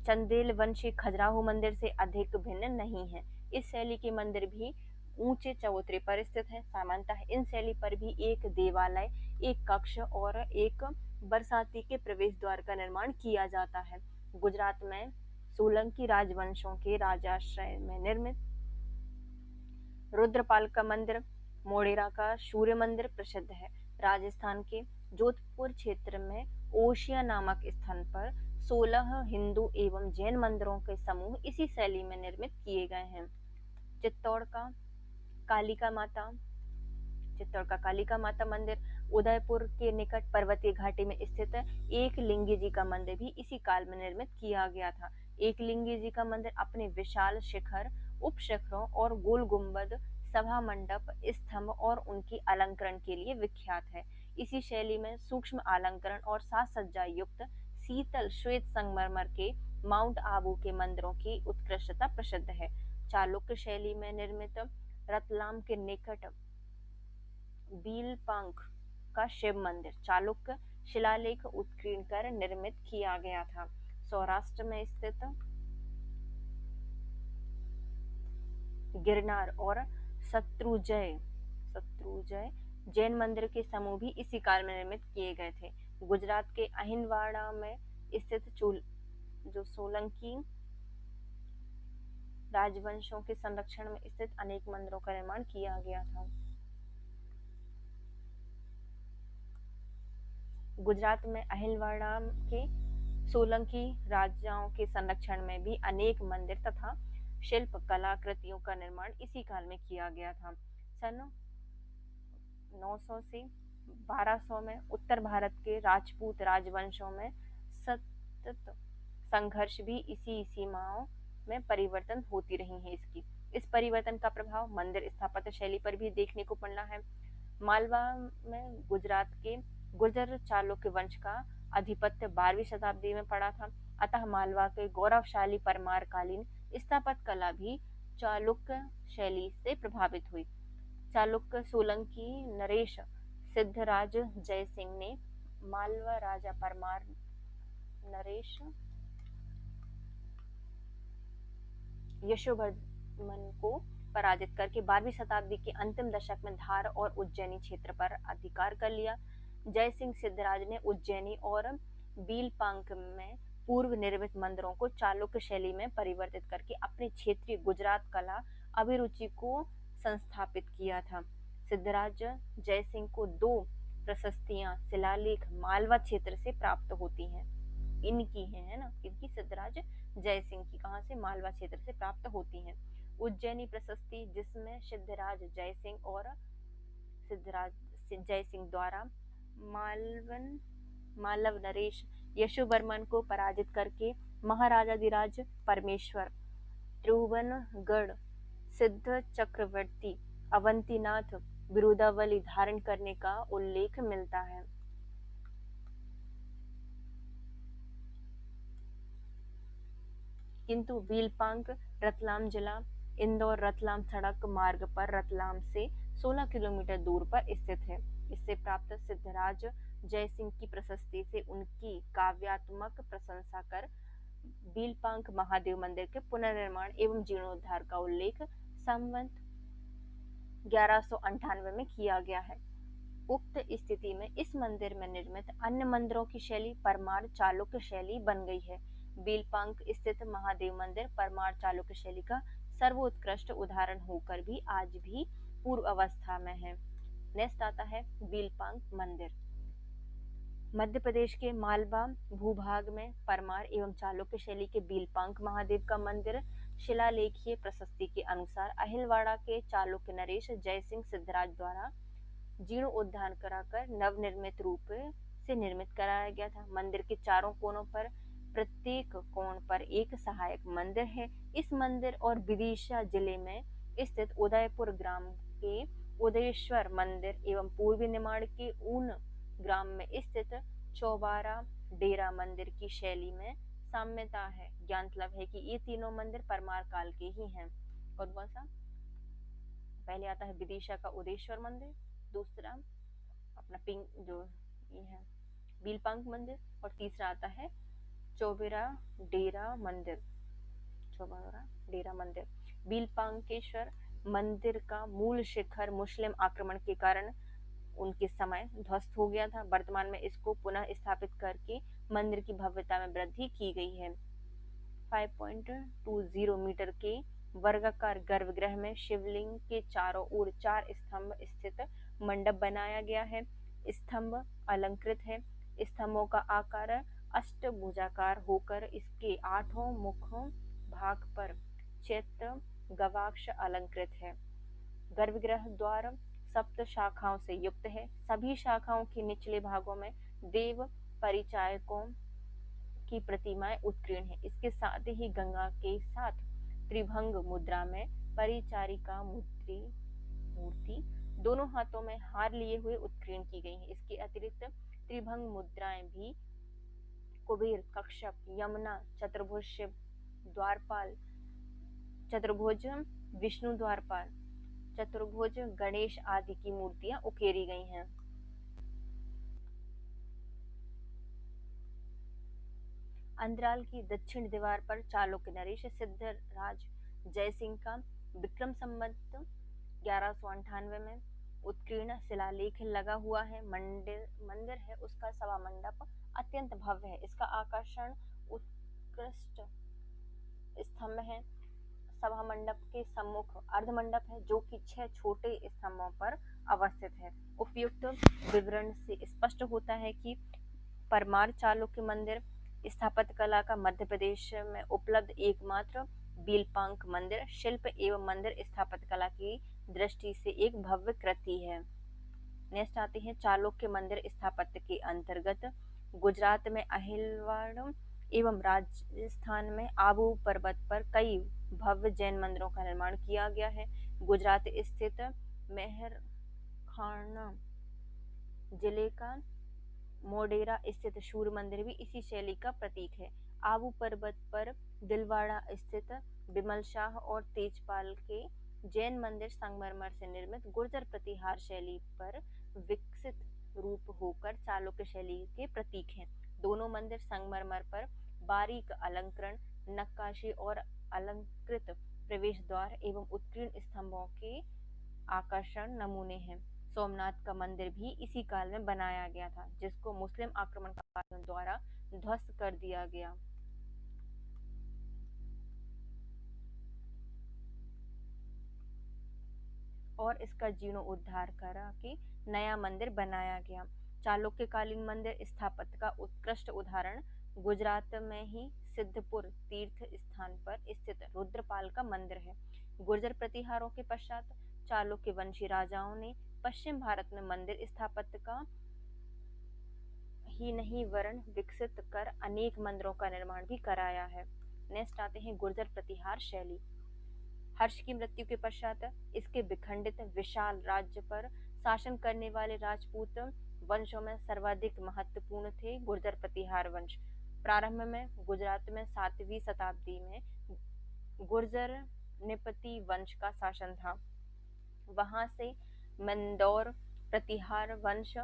चंदेल वंशी खजुराहो मंदिर से अधिक भिन्न नहीं है। इस शैली के मंदिर भी ऊंचे चबूतरे पर स्थित है। सामान्यतः इन शैली पर भी एक देवालय, एक कक्ष और एक बरसाती के प्रवेश द्वार का निर्माण किया जाता है। गुजरात में सोलंकी राजवंशों के राजाश्रय में निर्मित रुद्रपाल का मंदिर, मोढेरा का सूर्य मंदिर प्रसिद्ध है। राजस्थान के जोधपुर क्षेत्र में ओशिया नामक स्थान पर 16 हिंदू एवं जैन मंदिरों के समूह इसी शैली में निर्मित किए गए हैं। चित्तौड़ का कालिका माता चित्तौड़ का कालिका माता मंदिर उदयपुर के निकट पर्वतीय घाटी में स्थित है। एक लिंगी जी का मंदिर भी इसी काल में निर्मित किया गया था। एक लिंगी जी का मंदिर अपने विशाल शिखर, उप शिखरों और गोल गुंबद, सभा मंडप, स्तंभ और उनकी अलंकरण के लिए विख्यात है। इसी शैली में सूक्ष्म अलंकरण और साज सज्जा युक्त शीतल श्वेत संगमरमर के माउंट आबू के मंदिरों की उत्कृष्टता प्रसिद्ध है। चालुक्य शैली में निर्मित रतलाम के निकट बीलपंख का शिव मंदिर चालुक्य शिलालेख उत्कीर्ण कर निर्मित किया गया था। सौराष्ट्र में स्थित गिरनार और शत्रुंजय शत्रुंजय जैन मंदिर के समूह भी इसी काल में निर्मित किए गए थे। गुजरात के अहिंदवाड़ा में स्थित जो सोलंकी राजवंशों के संरक्षण में स्थित अनेक मंदिरों का निर्माण किया गया था। गुजरात में अहिलवाड़ा के सोलंकी राजाओं के संरक्षण में भी अनेक मंदिर तथा शिल्प कलाकृतियों का निर्माण इसी काल में किया गया था। सन 900 से 1200 में उत्तर भारत के राजपूत राजवंशों में सतत संघर्ष भी इसी सीमाओं में परिवर्तन होती रही है। इस परिवर्तन का प्रभाव मंदिर स्थापत्य शैली पर भी देखने को मिला है। मालवा में गुजरात के गुर्जर चालुक्य वंश का आधिपत्य 12वीं शताब्दी में पड़ा था। अतः मालवा के गौरवशाली परमार कालीन स्थापत्य कला भी चालुक्य शैली से प्रभावित हुई। चालुक्य सोलंकी नरेश सिद्धराज जयसिंह ने मालवा राजा परमार नरेश यशोवर्मन को पराजित करके 12वीं शताब्दी के अंतिम दशक में धार और उज्जैनी क्षेत्र पर अधिकार कर लिया। जयसिंह सिद्धराज ने उज्जैनी और बीलपांक में पूर्व निर्मित मंदिरों को चालुक्य शैली में परिवर्तित करके अपनी क्षेत्रीय गुजरात कला अभिरुचि को संस्थापित किया था। सिद्धराज जयसिंह को 2 प्रशस्तियां शिलालेख मालवा क्षेत्र से प्राप्त होती हैं। इनकी है ना, इनकी सिद्धराज जयसिंह की कहां से, मालवा क्षेत्र से प्राप्त होती हैं। उज्जैनी प्रशस्ति जिसमें सिद्धराज जयसिंह और सिद्धराज जयसिंह द्वारा मालव नरेश यशोवर्मन को पराजित करके महाराजाधिराज परमेश्वर त्रिभुवनगढ़ सिद्ध चक्रवर्ती अवंतीनाथ बिरुदावली धारण करने का उल्लेख मिलता है। किंतु बीलपांक रतलाम जिला इंदौर रतलाम सड़क मार्ग पर रतलाम से 16 किलोमीटर दूर पर स्थित है। इससे प्राप्त सिद्धराज जयसिंह की प्रशस्ति से उनकी काव्यात्मक प्रशंसा कर बीलपांक महादेव मंदिर के पुनर्निर्माण एवं जीर्णोद्धार का उल्लेख संवत 1198 में किया गया है। उक्त स्थिति में इस मंदिर में निर्मित अन्य मंदिरों की शैली परमार चालुक्य शैली बन गई है। बीलपांक स्थित महादेव मंदिर परमार चालुक्य शैली का सर्वोत्कृष्ट उदाहरण होकर भी आज भी पूर्व अवस्था में है। नेक्स्ट आता है बीलपांक मंदिर। मध्य प्रदेश के मालवा भूभाग में परमार एवं चालुक्य शैली के बीलपांक महादेव का मंदिर शिलालेखीय प्रशस्ति के अनुसार अहिलवाड़ा के चालुक्य नरेश जयसिंह सिद्धराज द्वारा जीर्णोद्धार कराकर नवनिर्मित रूप से निर्मित कराया गया था। मंदिर के चारों कोनों पर प्रत्येक कोण पर एक सहायक मंदिर है। इस मंदिर और विदिशा जिले में स्थित उदयपुर ग्राम के उदयेश्वर मंदिर एवं पूर्वी निमाड़ के ऊन ग्राम में स्थित चौबारा डेरा मंदिर की शैली में साम्यता है। ज्ञातलब है कि ये तीनों मंदिर परमार काल के ही हैं। कौन सा? पहले आता है विदिशा का उदयेश्वर मंदिर, दूसरा अपना पिंक जो ये है बीलपांक मंदिर, और तीसरा आता है चौबेरा डेरा मंदिर। बीलपांकेश्वर मंदिर का मूल शिखर मुस्लिम आक्रमण के कारण उनके समय ध्वस्त हो गया था। वर्तमान में इसको पुनः स्थापित करके मंदिर की भव्यता में वृद्धि की गई है। 5.20 मीटर के वर्गाकार गर्भगृह में शिवलिंग के चारों ओर 4 स्तंभ स्थित मंडप बनाया गया है। स्तंभ अलंकृत है। स्तंभों का आकार अष्टभुजाकार होकर इसके 8 मुखों भाग पर चैत्य गवाक्ष अलंकृत है। गर्भगृह द्वार 7 शाखाओं से युक्त है। सभी शाखाओं के निचले भागों में देव परिचायकों की प्रतिमाएं उत्कीर्ण है। इसके साथ ही गंगा के साथ त्रिभंग मुद्रा में परिचारिका मूर्ति दोनों हाथों में हार लिए हुए उत्कीर्ण की गई है। इसके अतिरिक्त त्रिभंग मुद्राएं भी कुबेर, कश्यप, यमुना, चतुर्भुज शिव द्वारपाल, चतुर्भुज विष्णु द्वारपाल, चतुर्भुज गणेश आदि की मूर्तियां उकेरी गई हैं। अंतराल की दक्षिण दीवार पर चालुक्य नरेश सिद्धराज जयसिंह का विक्रम संवत 1198 में उत्कीर्ण शिलालेख लगा हुआ है। मंदिर है उसका सभा मंडप अत्यंत भव्य है। इसका आकर्षण उत्कृष्ट स्तंभ है। सभा मंडप के सम्मुख अर्धमंडप है जो कि 6 छोटे स्तंभों पर अवस्थित है। उपयुक्त विवरण से स्पष्ट होता है कि परमार चालुक्य मंदिर स्थापत्य कला का मध्य प्रदेश में उपलब्ध एकमात्र बीलपांक मंदिर शिल्प एवं मंदिर स्थापत्य कला की दृष्टि से एक भव्य कृति है। नेक्स्ट आते हैं चालुक्य मंदिर स्थापत्य के अंतर्गत गुजरात में अहिलवाड़ एवं राजस्थान में आबू पर्वत पर कई भव्य जैन मंदिरों का निर्माण किया गया है। गुजरात स्थित मेहरखाना जिले का मोडेरा स्थित सूर्य मंदिर भी इसी शैली का प्रतीक है। आबू पर्वत पर दिलवाड़ा स्थित बिमल शाह और तेजपाल के जैन मंदिर संगमरमर से निर्मित गुर्जर प्रतिहार शैली पर विकसित रूप होकर चालुक्य शैली के प्रतीक हैं। दोनों मंदिर संगमरमर पर बारीक अलंकरण, नक्काशी और अलंकृत प्रवेश द्वार एवं उत्कीर्ण स्तंभों के आकर्षण नमूने हैं। सोमनाथ का मंदिर भी इसी काल में बनाया गया था, जिसको मुस्लिम आक्रमणकारियों द्वारा ध्वस्त कर दिया गया। और इसका जीर्णोद्धार करा के नया मंदिर बनाया गया। चालुक्यकालीन मंदिर स्थापत्य का उत्कृष्ट उदाहरण गुजरात में ही सिद्धपुर तीर्थ स्थान पर स्थित रुद्रपाल का मंदिर है। गुर्जर प्रतिहारों के पश्चात चालुक्य वंशी राजाओं ने पश्चिम भारत में मंदिर स्थापत्य का ही नहीं वर्ण विकसित कर अनेक मंदिरों का निर्माण भी कराया है। नेक्स्ट आते हैं गुर्जर प्रतिहार शैली। हर्ष की मृत्यु के पश्चात इसके विखंडित विशाल राज्य पर शासन करने वाले राजपूत वंशों में सर्वाधिक महत्वपूर्ण थे गुर्जर प्रतिहार वंश। प्रारंभ में गुजरात में 7वीं शताब्दी में गुर्जर निपति वंश का शासन था। वहां से मंदौर प्रतिहार वंश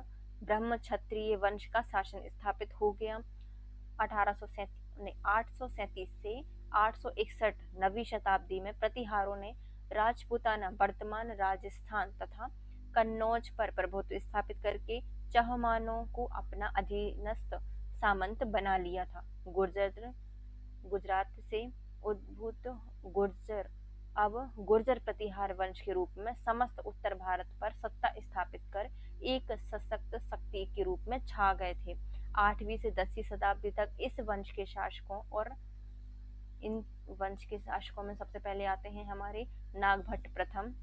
ब्रह्म क्षत्रिय वंश का शासन स्थापित हो गया। 837 से 861 नवीं शताब्दी में प्रतिहारों ने राजपूताना वर्तमान राजस्थान तथा कन्नौज पर प्रभुत्व स्थापित करके चहमानों को अपना अधीनस्थ सामंत बना लिया था। गुजरात से उद्भूत गुर्जर अब गुर्जर प्रतिहार वंश के रूप में समस्त उत्तर भारत पर सत्ता स्थापित कर एक सशक्त शक्ति के रूप में छा गए थे। 8वीं से 10वीं शताब्दी तक इस वंश के शासकों और इन वंश के शासकों में सबसे पहले आते हैं हमारे नागभट्ट प्रथम।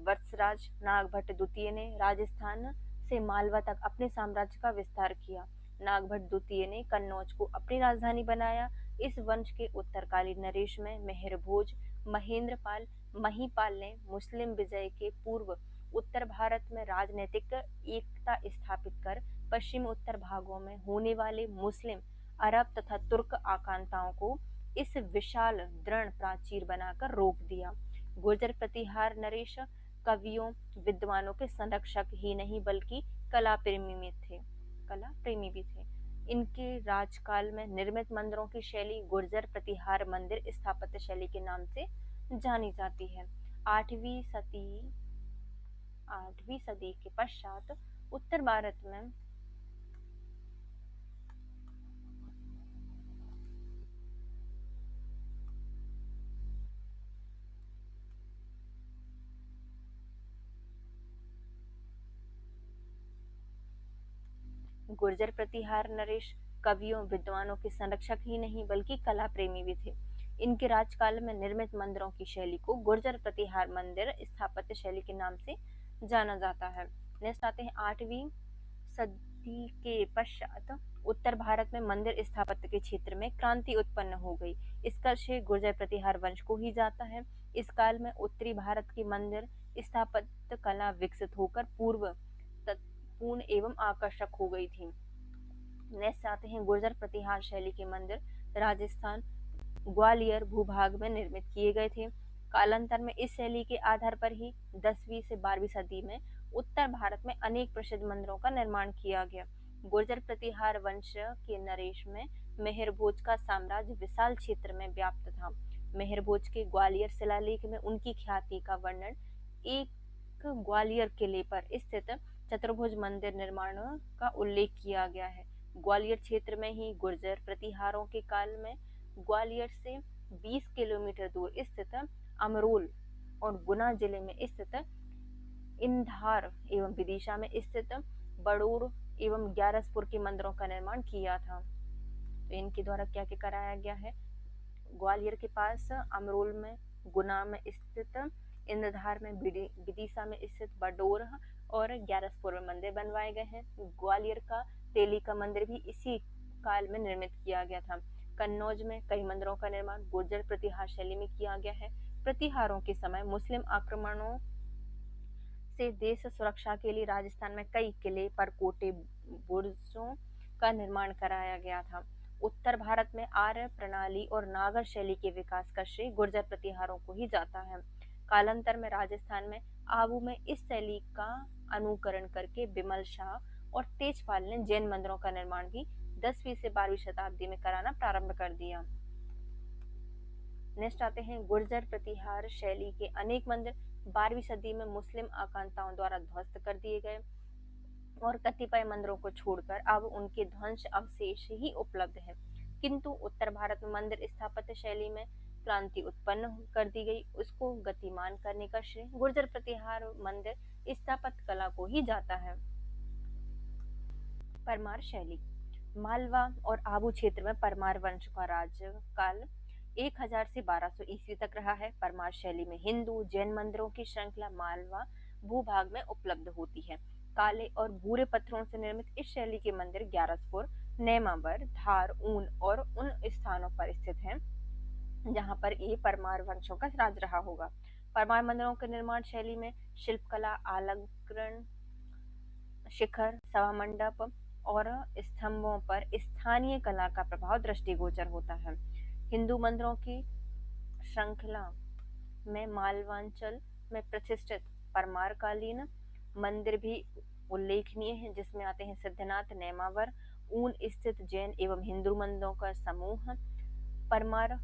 वत्सराज नागभट्ट द्वितीय ने राजस्थान से मालवा तक अपने साम्राज्य का विस्तार किया। नागभट्ट द्वितीय ने कन्नौज को अपनी राजधानी बनाया। इस वंश के उत्तरकालीन नरेश में मेहरभोज महेंद्रपाल महीपाल ने मुस्लिम विजय के पूर्व उत्तर भारत में राजनीतिक एकता स्थापित कर पश्चिमी उत्तर भागों में होने वाले मुस्लिम, अरब तथा तुर्क आक्रांताओं को इस विशाल दृढ़ प्राचीर बनाकर रोक दिया। गुर्जर प्रतिहार नरेश कवियों विद्वानों के संरक्षक ही नहीं बल्कि कला प्रेमी भी थे। इनके राजकाल में निर्मित मंदिरों की शैली गुर्जर प्रतिहार मंदिर स्थापत्य शैली के नाम से जानी जाती है। 8वीं सदी 8वीं सदी के पश्चात उत्तर भारत में गुर्जर प्रतिहार नरेश कवियों विद्वानों के संरक्षक ही नहीं बल्कि कला प्रेमी भी थे। इनके राजकाल में निर्मित मंदिरों की शैली को गुर्जर प्रतिहार मंदिर स्थापत्य शैली के नाम से जाना जाता है। नेक्स्ट आते हैं 8वीं सदी के पश्चात उत्तर भारत में मंदिर स्थापत्य के क्षेत्र में क्रांति उत्पन्न हो गई। इसका श्रेय गुर्जर प्रतिहार वंश को ही जाता है। इस काल में उत्तरी भारत की मंदिर स्थापत्य कला विकसित होकर पूर्व पूर्ण एवं आकर्षक हो गई थी। नेक्स्ट आते हैं गुर्जर प्रतिहार शैली के मंदिर राजस्थान ग्वालियर भूभाग में निर्मित किए गए थे। कालांतर में इस शैली के आधार पर ही 10वीं से 12वीं सदी में उत्तर भारत में अनेक प्रसिद्ध मंदिरों का निर्माण किया गया। गुर्जर प्रतिहार वंश के नरेश में मेहर भोज का साम्राज्य विशाल क्षेत्र में व्याप्त था। मेहर भोज के ग्वालियर शिलालेख में उनकी ख्याति का वर्णन एक ग्वालियर किले पर स्थित चतुर्भुज मंदिर निर्माण का उल्लेख किया गया है। ग्वालियर क्षेत्र में ही गुर्जर प्रतिहारों के काल में ग्वालियर से 20 किलोमीटर दूर स्थित अमरोल और गुना जिले में स्थित इंधार एवं विदिशा में स्थित बड़ौर एवं ग्यारसपुर के मंदिरों का निर्माण किया था। तो इनके द्वारा क्या क्या कराया गया है? ग्वालियर के पास अमरोल में, गुना में स्थित इंद्रधार में, विदिशा में स्थित बडोर और ग्यारसपुर में मंदिर बनवाए गए हैं। ग्वालियर का तेली का मंदिर भी इसी काल में निर्मित किया गया था। कन्नौज में कई मंदिरों का निर्माण गुर्जर प्रतिहार शैली में किया गया है। प्रतिहारों के समय मुस्लिम आक्रमणों से देश सुरक्षा के लिए राजस्थान में कई किले, परकोटे, बुर्जों का निर्माण कराया गया था। उत्तर भारत में आर्य प्रणाली और नागर शैली के विकास का श्रेय गुर्जर प्रतिहारों को ही जाता है। कालांतर में राजस्थान में आबू में इस शैली का अनुकरण करके बिमल शाह और तेजपाल ने जैन मंदिरों का निर्माण भी 10वीं से 12वीं शताब्दी में कराना प्रारंभ कर दिया। नेक्स्ट आते हैं गुर्जर प्रतिहार शैली के अनेक मंदिर 12वीं सदी में मुस्लिम आक्रांताओं द्वारा ध्वस्त कर दिए गए और कतिपय मंदिरों को छोड़कर अब उनके ध्वंस अवशेष ही उपलब्ध है। किंतु उत्तर भारत में मंदिर स्थापत्य शैली में क्रांति उत्पन्न कर दी गई। उसको गतिमान करने का श्रेय गुर्जर प्रतिहार मंदिर स्थापत्य कला को ही जाता है। परमार शैली मालवा और आबू क्षेत्र में परमार वंश का राज्यकाल 1000 से 1200 ईस्वी तक रहा है। परमार शैली में हिंदू जैन मंदिरों की श्रृंखला मालवा भूभाग में उपलब्ध होती है। काले और भूरे पत्थरों से निर्मित इस शैली के मंदिर ग्यारसपुर, नेमावर, धार, ऊन और उन स्थानों पर स्थित हैं जहां पर ये परमार वंशों का राज रहा होगा। परमार मंदिरों के निर्माण शैली में शिल्पकला, अलंकरण, शिखर, सभा मंडप और स्तंभों पर स्थानीय कला का प्रभाव दृष्टिगोचर होता है। हिंदू मंदिरों की श्रृंखला में मालवांचल में प्रतिष्ठित परमारकालीन मंदिर भी उल्लेखनीय है, जिसमें आते हैं सिद्धनाथ, नेमावर, ऊन स्थित जैन एवं हिंदू मंदिरों का समूह। परमार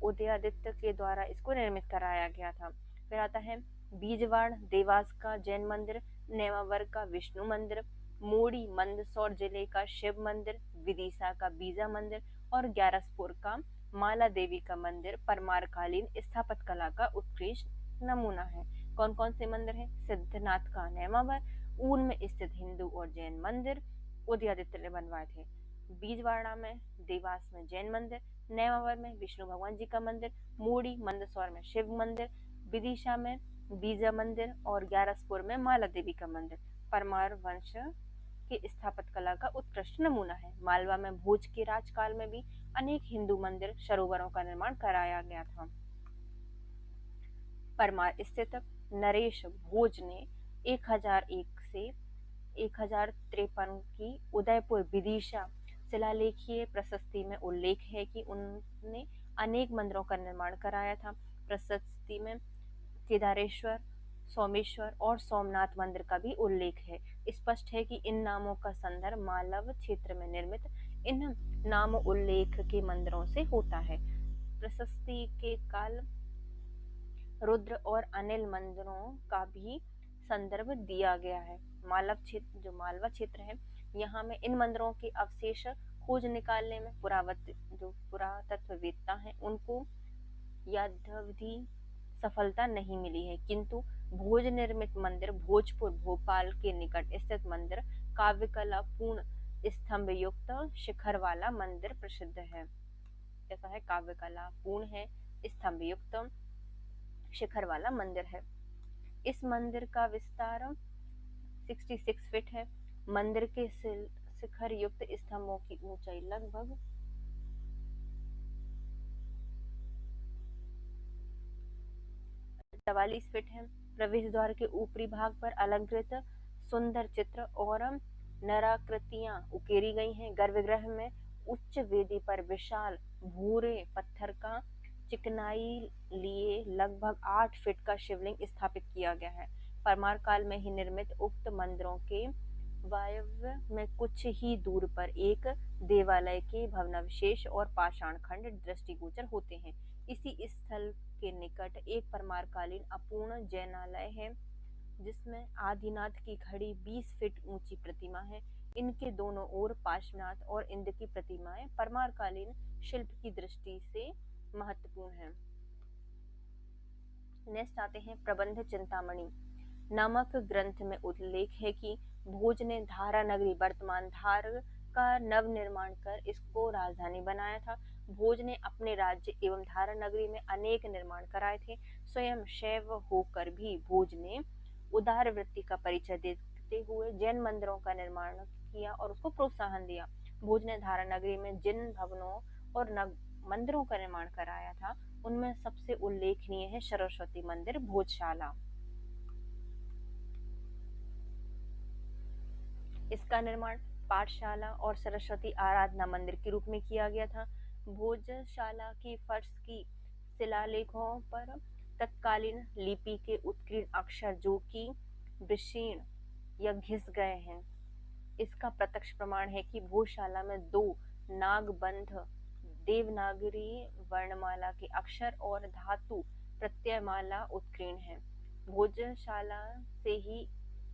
उदयादित्य के द्वारा इसको निर्मित कराया गया था। फिर आता है बीजवाड़ देवास का जैन मंदिर, नेमावर का विष्णु मंदिर, मूड़ी मंदसौर जिले का शिव मंदिर, विदिशा का बीजा मंदिर और ग्यारसपुर का माला देवी का मंदिर परमारकालीन स्थापत्य कला का उत्कृष्ट नमूना है। कौन कौन से मंदिर हैं? सिद्धनाथ का नेमावर, ऊन में स्थित हिंदू और जैन मंदिर उदयादित्य ने बनवाए थे। बीजवाड़ा में, देवास में जैन मंदिर, नेमावर में विष्णु भगवान जी का मंदिर, मूड़ी मंदसौर में शिव मंदिर, विदिशा में बीजा मंदिर और ग्यारसपुर में माला देवी का मंदिर परमार वंश के स्थापत्य कला का उत्कृष्ट नमूना है। मालवा में भोज के राजकाल में भी अनेक हिंदू मंदिर सरोवरों का निर्माण कराया गया था। परमार स्थित नरेश भोज ने 1001 से 1053 की उदयपुर विदिशा शिलालेखीय प्रशस्ति में उल्लेख है कि उन्होंने अनेक मंदिरों का निर्माण कराया था। प्रशस्ति में केदारेश्वर, सोमेश्वर और सोमनाथ मंदिर का भी उल्लेख है। स्पष्ट है कि इन नामों का संदर्भ मालव क्षेत्र में निर्मित इन नाम उल्लेख के मंदिरों से होता है। प्रशस्ति के काल रुद्र और अनिल मंदिरों का भी संदर्भ दिया गया है। मालव क्षेत्र, जो मालवा क्षेत्र है, यहाँ में इन मंदिरों के अवशेष खोज निकालने में जो पुरातत्ववेत्ता हैं उनको यादवधि सफलता नहीं मिली है, किंतु भोज निर्मित मंदिर भोजपुर भोपाल के निकट स्थित मंदिर काव्यकला पूर्ण स्तंभ युक्त शिखर वाला मंदिर प्रसिद्ध है। कैसा है? काव्यकला पूर्ण है, स्तंभ युक्त शिखर वाला मंदिर है। इस मंदिर का विस्तार 66 फीट है। मंदिर के शिखर युक्त स्तंभों की ऊंचाई लगभग 44 फीट है। प्रवेश द्वार के ऊपरी भाग पर अलंकृत सुंदर चित्र और नराकृतियां उकेरी गई हैं। गर्भगृह में उच्च वेदी पर विशाल भूरे पत्थर का चिकनाई लिए लगभग 8 फीट का शिवलिंग स्थापित किया गया है। परमार काल में ही निर्मित उक्त मंदिरों के वायव्य में कुछ ही दूर पर एक देवालय के भग्नावशेष और पाषाण खंड दृष्टिगोचर होते हैं। इसी स्थल के निकट एक परमारकालीन अपूर्ण जैनालय है, जिसमें आदिनाथ की खड़ी 20 फीट ऊंची प्रतिमा है। इनके दोनों ओर पार्श्वनाथ और इंद्र की प्रतिमाएं परमारकालीन शिल्प की दृष्टि से महत्वपूर्ण हैं। नेक्स्ट आते हैं प्रबंध चिंतामणि नामक ग्रंथ में उल्लेख है कि भोज ने धारा नगरी वर्तमान धार का नव निर्माण कर इसको राजधानी बनाया था। भोज ने अपने राज्य एवं धारा नगरी में अनेक निर्माण कराए थे। स्वयं शैव होकर भी भोज ने उदार वृत्ति का परिचय देते हुए जैन मंदिरों का निर्माण किया और उसको प्रोत्साहन दिया। भोज ने धारा नगरी में जिन भवनों और मंदिरों का निर्माण कराया था, उनमें सबसे उल्लेखनीय है सरस्वती मंदिर भोजशाला। इसका निर्माण पाठशाला और सरस्वती आराधना मंदिर के रूप में किया गया था। भोजशाला की फर्श की शिलालेखों पर तत्कालीन लिपि के उत्कीर्ण अक्षर जो कि विशीर्ण या घिस गए हैं, इसका प्रत्यक्ष प्रमाण है कि भोजशाला में 2 नागबंध देवनागरी वर्णमाला के अक्षर और धातु प्रत्ययमाला उत्कीर्ण है। भोजशाला से ही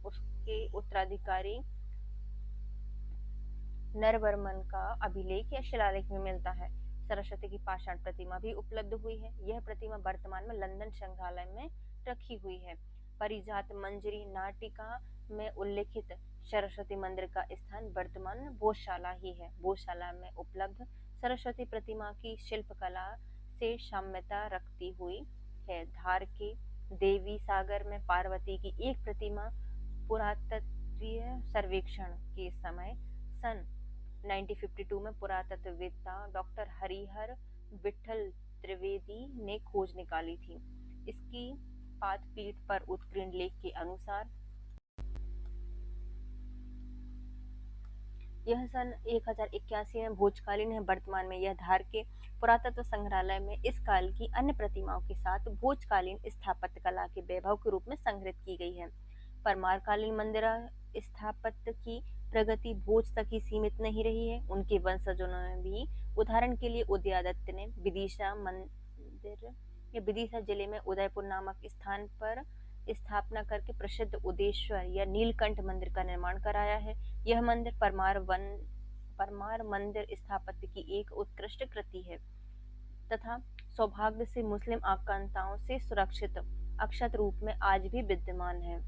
उसके उत्तराधिकारी नरवर्मन का अभिलेख या शिलालेख में मिलता है। सरस्वती की पाषाण प्रतिमा भी उपलब्ध हुई है। यह प्रतिमा वर्तमान में लंदन संग्रहालय में रखी हुई है। परिजात मंजरी नाटिका में उल्लेखित सरस्वती मंदिर का स्थान वर्तमान में भोजशाला ही है। भोजशाला में उपलब्ध सरस्वती प्रतिमा की शिल्पकला से साम्यता रखती हुई है। धार के देवी सागर में पार्वती की एक प्रतिमा पुरातत्वीय सर्वेक्षण के समय सन 1952 में पुरातत्ववेत्ता डॉक्टर हरिहर विठल त्रिवेदी ने खोज निकाली थी। इसकी पादपीठ पर उत्कीर्ण लेख के अनुसार यह सन 1081 में भोजकालीन है। वर्तमान में यह धार के पुरातत्व संग्रहालय में इस काल की अन्य प्रतिमाओं के साथ भोजकालीन स्थापत्य कला के वैभव के रूप में संग्रहित की गई है। परमारकालीन मंदिर स्थापत्य की प्रगति भोज तक ही सीमित नहीं रही है। उनके वंशजों ने भी, उदाहरण के लिए उदयादित्य ने विदिशा जिले में उदयपुर नामक स्थान पर स्थापना करके प्रसिद्ध उदेश्वर या नीलकंठ मंदिर का निर्माण कराया है। यह मंदिर परमार मंदिर स्थापत्य की एक उत्कृष्ट कृति है तथा सौभाग्य से मुस्लिम आक्रांताओं से सुरक्षित अक्षत रूप में आज भी विद्यमान है।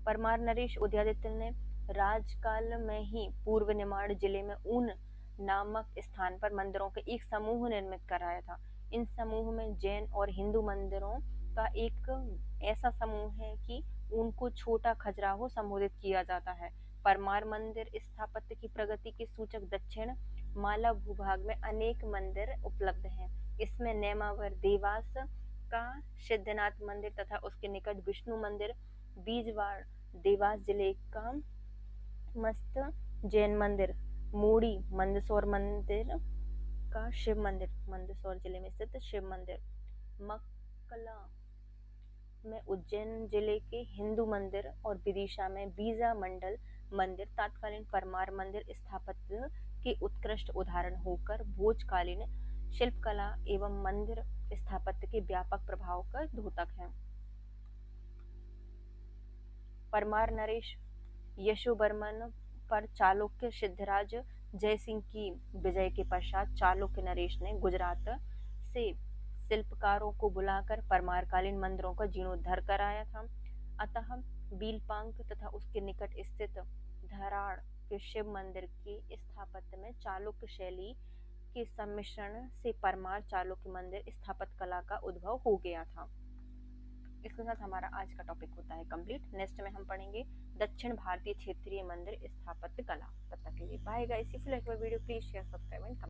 परमार नरेश उदयादित्य ने राजकाल में ही पूर्व निमाड़ जिले में ऊन नामक स्थान पर मंदिरों के एक समूह निर्मित कराया था। इन समूह में जैन और हिंदू मंदिरों का एक ऐसा समूह है कि उनको छोटा खजुराहो संबोधित किया जाता है। परमार मंदिर स्थापत्य की प्रगति के सूचक दक्षिण माला भूभाग में अनेक मंदिर उपलब्ध हैं। इसमें नेमावर देवास का सिद्धनाथ मंदिर तथा उसके निकट विष्णु मंदिर, बीजवाड़ देवास जिले का मस्त जैन मंदिर, मूड़ी मंदसौर मंदिर का शिव मंदिर, मंदसौर जिले में स्थित शिव मंदिर, मक्कला में उज्जैन जिले के हिंदू मंदिर और विदिशा में बीजा मंडल मंदिर तत्कालीन परमार मंदिर स्थापत्य के उत्कृष्ट उदाहरण होकर भोजकालीन शिल्पकला एवं मंदिर स्थापत्य के व्यापक प्रभाव का द्योतक है। परमार नरेश यशोवर्मन पर चालुक्य सिद्धराज जयसिंह की विजय के पश्चात चालुक्य नरेश ने गुजरात से शिल्पकारों को बुलाकर परमारकालीन मंदिरों का जीर्णोद्धार कराया था। अतः बीलपांक तथा उसके निकट स्थित धराड़ के शिव मंदिर की स्थापत्य में चालुक्य शैली के सम्मिश्रण से परमार चालुक्य मंदिर स्थापत्य कला का उद्भव हो गया था। इसके साथ हमारा आज का टॉपिक होता है कंप्लीट। नेक्स्ट में हम पढ़ेंगे दक्षिण भारतीय क्षेत्रीय मंदिर स्थापत्य कला। तब तक के लिए bye guys. If you like my video please share subscribe and